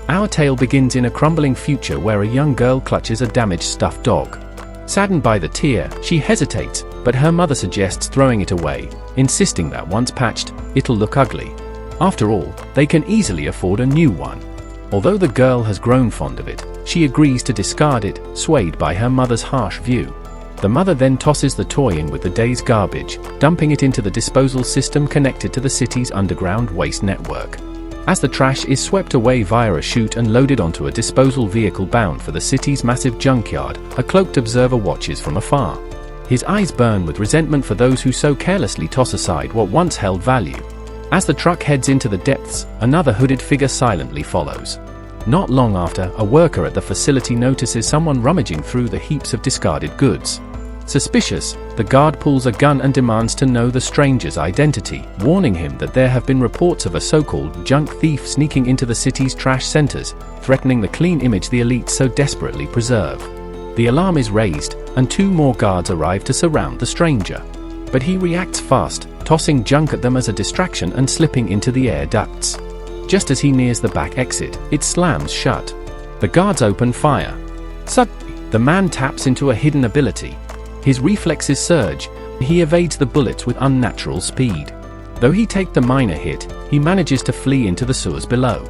Our tale begins in a crumbling future where a young girl clutches a damaged stuffed dog. Saddened by the tear, she hesitates, but her mother suggests throwing it away, insisting that once patched, it'll look ugly. After all, they can easily afford a new one. Although the girl has grown fond of it, she agrees to discard it, swayed by her mother's harsh view. The mother then tosses the toy in with the day's garbage, dumping it into the disposal system connected to the city's underground waste network. As the trash is swept away via a chute and loaded onto a disposal vehicle bound for the city's massive junkyard, a cloaked observer watches from afar. His eyes burn with resentment for those who so carelessly toss aside what once held value. As the truck heads into the depths, another hooded figure silently follows. Not long after, a worker at the facility notices someone rummaging through the heaps of discarded goods. Suspicious, the guard pulls a gun and demands to know the stranger's identity, warning him that there have been reports of a so-called junk thief sneaking into the city's trash centers, threatening the clean image the elites so desperately preserve. The alarm is raised, and 2 more guards arrive to surround the stranger. But he reacts fast, tossing junk at them as a distraction and slipping into the air ducts. Just as he nears the back exit, it slams shut. The guards open fire. Suddenly, the man taps into a hidden ability. His reflexes surge, and he evades the bullets with unnatural speed. Though he takes the minor hit, he manages to flee into the sewers below.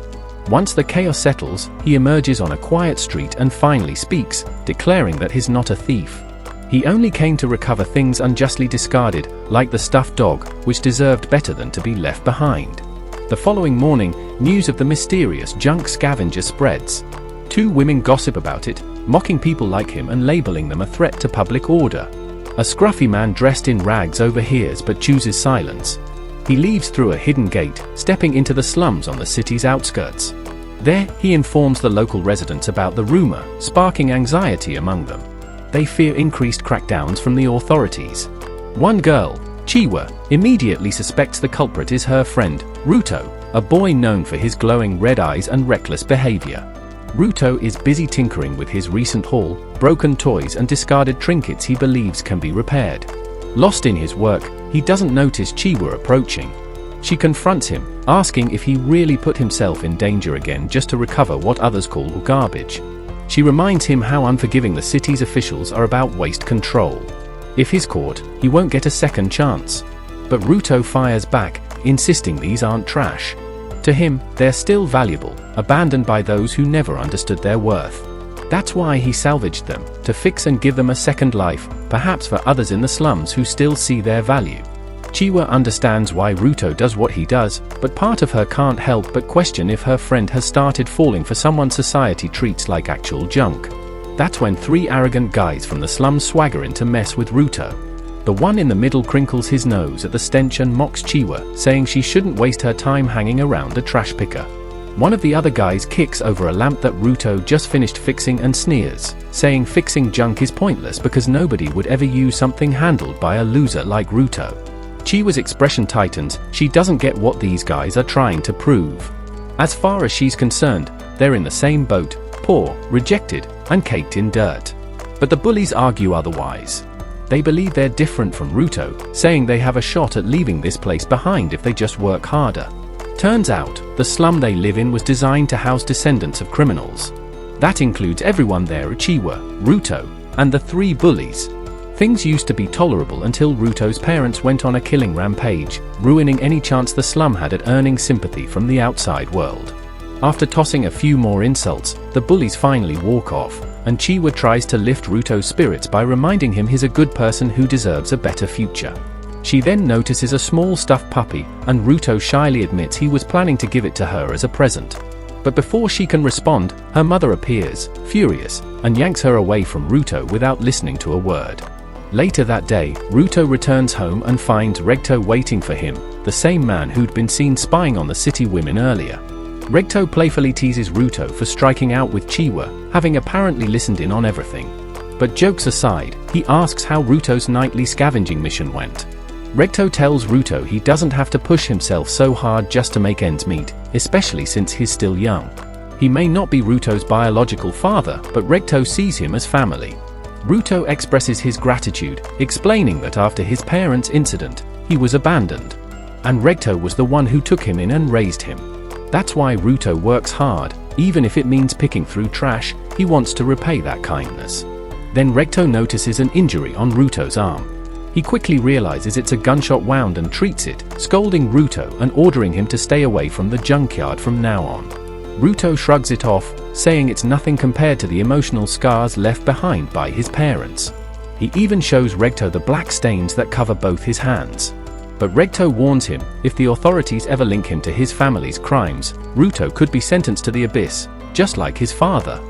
Once the chaos settles, he emerges on a quiet street and finally speaks, declaring that he's not a thief. He only came to recover things unjustly discarded, like the stuffed dog, which deserved better than to be left behind. The following morning, news of the mysterious junk scavenger spreads. 2 women gossip about it, mocking people like him and labeling them a threat to public order. A scruffy man dressed in rags overhears but chooses silence. He leaves through a hidden gate, stepping into the slums on the city's outskirts. There, he informs the local residents about the rumor, sparking anxiety among them. They fear increased crackdowns from the authorities. One girl, Chiwa, immediately suspects the culprit is her friend, Ruto, a boy known for his glowing red eyes and reckless behavior. Ruto is busy tinkering with his recent haul, broken toys and discarded trinkets he believes can be repaired. Lost in his work, he doesn't notice Chiwa approaching. She confronts him, asking if he really put himself in danger again just to recover what others call garbage. She reminds him how unforgiving the city's officials are about waste control. If he's caught, he won't get a second chance. But Ruto fires back, insisting these aren't trash. To him, they're still valuable, abandoned by those who never understood their worth. That's why he salvaged them, to fix and give them a second life, perhaps for others in the slums who still see their value. Chiwa understands why Ruto does what he does, but part of her can't help but question if her friend has started falling for someone society treats like actual junk. That's when 3 arrogant guys from the slums swagger in to mess with Ruto. The one in the middle crinkles his nose at the stench and mocks Chiwa, saying she shouldn't waste her time hanging around a trash picker. One of the other guys kicks over a lamp that Ruto just finished fixing and sneers, saying fixing junk is pointless because nobody would ever use something handled by a loser like Ruto. Chiwa's expression tightens, she doesn't get what these guys are trying to prove. As far as she's concerned, they're in the same boat, poor, rejected, and caked in dirt. But the bullies argue otherwise. They believe they're different from Ruto, saying they have a shot at leaving this place behind if they just work harder. Turns out, the slum they live in was designed to house descendants of criminals. That includes everyone there: Chiwa, Ruto, and the 3 bullies. Things used to be tolerable until Ruto's parents went on a killing rampage, ruining any chance the slum had at earning sympathy from the outside world. After tossing a few more insults, the bullies finally walk off, and Chiwa tries to lift Ruto's spirits by reminding him he's a good person who deserves a better future. She then notices a small stuffed puppy, and Ruto shyly admits he was planning to give it to her as a present. But before she can respond, her mother appears, furious, and yanks her away from Ruto without listening to a word. Later that day, Ruto returns home and finds Regto waiting for him, the same man who'd been seen spying on the city women earlier. Regto playfully teases Ruto for striking out with Chiwa, having apparently listened in on everything. But jokes aside, he asks how Ruto's nightly scavenging mission went. Regto tells Ruto he doesn't have to push himself so hard just to make ends meet, especially since he's still young. He may not be Ruto's biological father, but Regto sees him as family. Ruto expresses his gratitude, explaining that after his parents' incident, he was abandoned. And Regto was the one who took him in and raised him. That's why Ruto works hard, even if it means picking through trash. He wants to repay that kindness. Then Recto notices an injury on Ruto's arm. He quickly realizes it's a gunshot wound and treats it, scolding Ruto and ordering him to stay away from the junkyard from now on. Ruto shrugs it off, saying it's nothing compared to the emotional scars left behind by his parents. He even shows Recto the black stains that cover both his hands. But Recto warns him, if the authorities ever link him to his family's crimes, Ruto could be sentenced to the abyss, just like his father.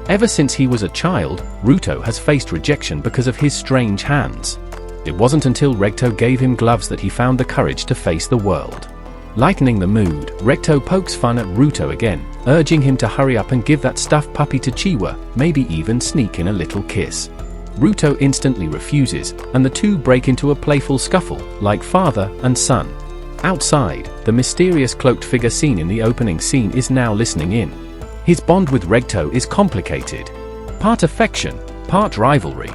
Ever since he was a child, Ruto has faced rejection because of his strange hands. It wasn't until Recto gave him gloves that he found the courage to face the world. Lightening the mood, Recto pokes fun at Ruto again, urging him to hurry up and give that stuffed puppy to Chiwa, maybe even sneak in a little kiss. Ruto instantly refuses, and the two break into a playful scuffle, like father and son. Outside, the mysterious cloaked figure seen in the opening scene is now listening in. His bond with Recto is complicated. Part affection, part rivalry.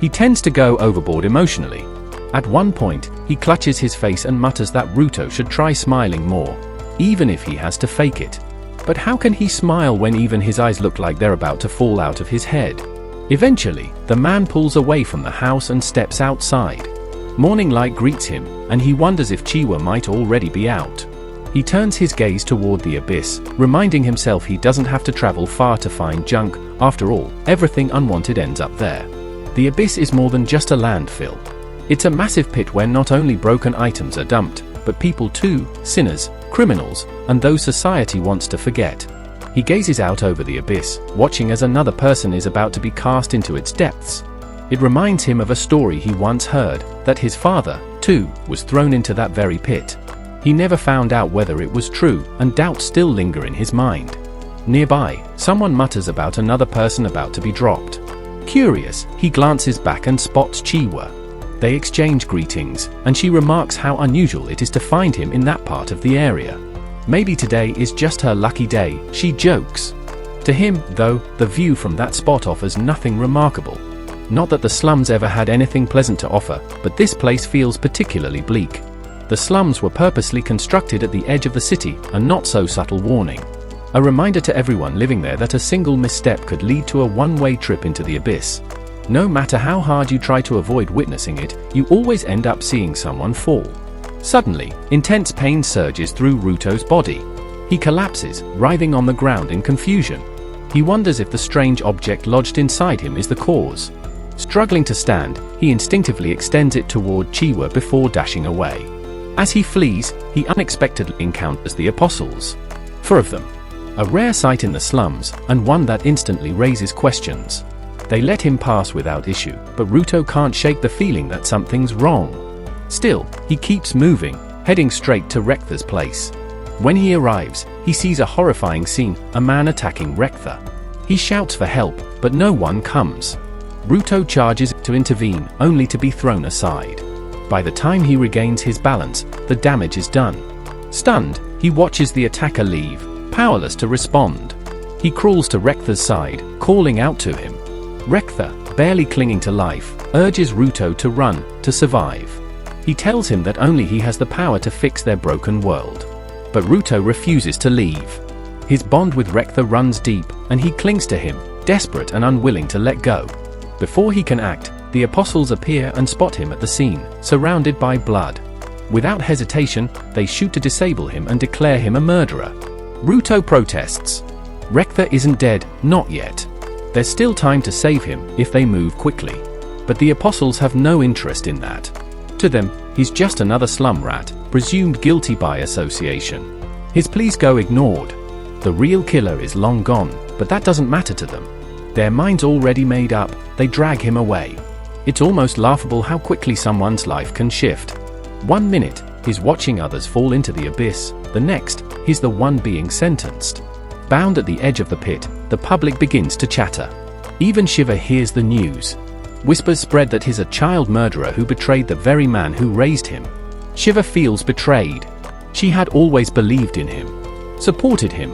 He tends to go overboard emotionally. At one point, he clutches his face and mutters that Ruto should try smiling more, even if he has to fake it. But how can he smile when even his eyes look like they're about to fall out of his head? Eventually, the man pulls away from the house and steps outside. Morning light greets him, and he wonders if Chiwa might already be out. He turns his gaze toward the abyss, reminding himself he doesn't have to travel far to find junk. After all, everything unwanted ends up there. The abyss is more than just a landfill. It's a massive pit where not only broken items are dumped, but people too, sinners, criminals, and those society wants to forget. He gazes out over the abyss, watching as another person is about to be cast into its depths. It reminds him of a story he once heard, that his father, too, was thrown into that very pit. He never found out whether it was true, and doubts still linger in his mind. Nearby, someone mutters about another person about to be dropped. Curious, he glances back and spots Chiwa. They exchange greetings, and she remarks how unusual it is to find him in that part of the area. Maybe today is just her lucky day, she jokes. To him, though, the view from that spot offers nothing remarkable. Not that the slums ever had anything pleasant to offer, but this place feels particularly bleak. The slums were purposely constructed at the edge of the city, a not-so-subtle warning. A reminder to everyone living there that a single misstep could lead to a one-way trip into the abyss. No matter how hard you try to avoid witnessing it, you always end up seeing someone fall. Suddenly, intense pain surges through Ruto's body. He collapses, writhing on the ground in confusion. He wonders if the strange object lodged inside him is the cause. Struggling to stand, he instinctively extends it toward Chiwa before dashing away. As he flees, he unexpectedly encounters the apostles. 4 of them. A rare sight in the slums, and one that instantly raises questions. They let him pass without issue, but Ruto can't shake the feeling that something's wrong. Still, he keeps moving, heading straight to Rektha's place. When he arrives, he sees a horrifying scene, a man attacking Rektha. He shouts for help, but no one comes. Ruto charges to intervene, only to be thrown aside. By the time he regains his balance, the damage is done. Stunned, he watches the attacker leave, powerless to respond. He crawls to Rektha's side, calling out to him. Rektha, barely clinging to life, urges Ruto to run, to survive. He tells him that only he has the power to fix their broken world. But Ruto refuses to leave. His bond with Rektha runs deep, and he clings to him, desperate and unwilling to let go. Before he can act, the apostles appear and spot him at the scene, surrounded by blood. Without hesitation, they shoot to disable him and declare him a murderer. Ruto protests. Rektha isn't dead, not yet. There's still time to save him, if they move quickly. But the apostles have no interest in that. To them, he's just another slum rat, presumed guilty by association. His pleas go ignored. The real killer is long gone, but that doesn't matter to them. Their minds already made up, they drag him away. It's almost laughable how quickly someone's life can shift. 1 minute, he's watching others fall into the abyss, the next, he's the one being sentenced. Bound at the edge of the pit, the public begins to chatter. Even Shiva hears the news. Whispers spread that he's a child murderer who betrayed the very man who raised him. Shiva feels betrayed. She had always believed in him, supported him,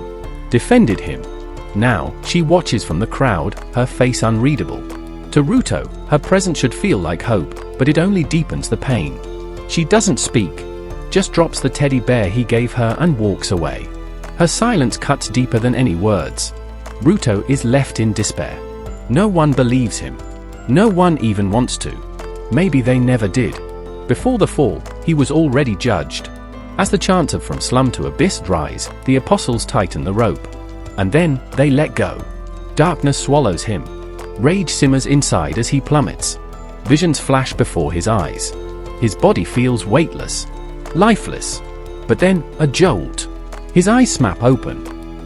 defended him. Now, she watches from the crowd, her face unreadable. To Ruto, her presence should feel like hope, but it only deepens the pain. She doesn't speak, just drops the teddy bear he gave her and walks away. Her silence cuts deeper than any words. Ruto is left in despair. No one believes him. No one even wants to. Maybe they never did. Before the fall, he was already judged. As the chanter from slum to abyss dries, the apostles tighten the rope. And then, they let go. Darkness swallows him. Rage simmers inside as he plummets. Visions flash before his eyes. His body feels weightless, lifeless. But then, a jolt. His eyes snap open.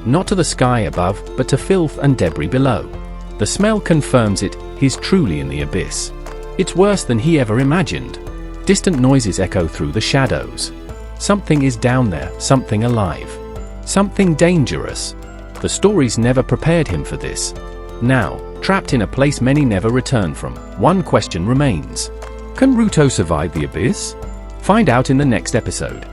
Not to the sky above, but to filth and debris below. The smell confirms it, he's truly in the abyss. It's worse than he ever imagined. Distant noises echo through the shadows. Something is down there, something alive. Something dangerous. The stories never prepared him for this. Now, trapped in a place many never return from, one question remains. Can Ruto survive the abyss? Find out in the next episode.